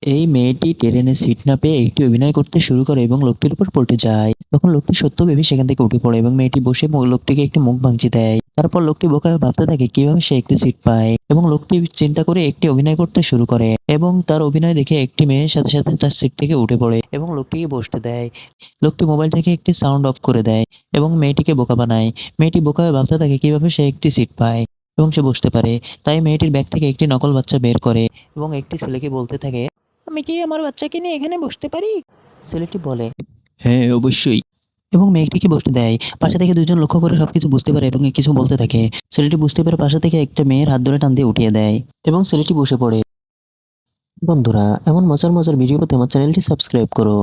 এই মেয়েটি ট্রেনে সিট না পেয়ে একটি অভিনয় করতে শুরু করে এবং লোকটির উপর পল্টে যায়। তখন লোকটি সত্য ভেবে সেখান থেকে উঠে পড়ে এবং মেয়েটি বসে লোকটিকে একটি মুখ ভাঙচি দেয়। তারপর লোকটি বোকা হয়ে ভাবতে থাকে কিভাবে সে একটি সিট পায় এবং লোকটি চিন্তা করে একটি অভিনয় করতে শুরু করে এবং তার অভিনয় দেখে একটি মেয়ের সাথে সাথে তার সিট থেকে উঠে পড়ে এবং লোকটিকে বসতে দেয়। লোকটি মোবাইল থেকে একটি সাউন্ড অফ করে দেয় এবং মেয়েটিকে বোকা বানায়। মেয়েটি বোকা হয়ে ভাবতে থাকে কিভাবে সে একটি সিট পায় এবং সে বসতে পারে। তাই মেয়েটির ব্যাগ থেকে একটি নকল বাচ্চা বের করে এবং একটি ছেলেকে বলতে থাকে, আমি কি আমার বাচ্চাকে নিয়ে এখানে বসতে পারি? ছেলেটি বলে, হ্যাঁ অবশ্যই, এবং মেয়েটিকে বসতে দেয়। পাশে থেকে দুজন লক্ষ্য করে সবকিছু বুঝতে পারে এবং কিছু বলতে থাকে। ছেলেটি বুঝতে পেরে পাশে থেকে একটা মেয়ের হাত ধরে টান দিয়ে উঠিয়ে দেয় এবং ছেলেটি বসে পড়ে। বন্ধুরা, এমন মজার মজার ভিডিও পেতে আমার চ্যানেলটি সাবস্ক্রাইব করো।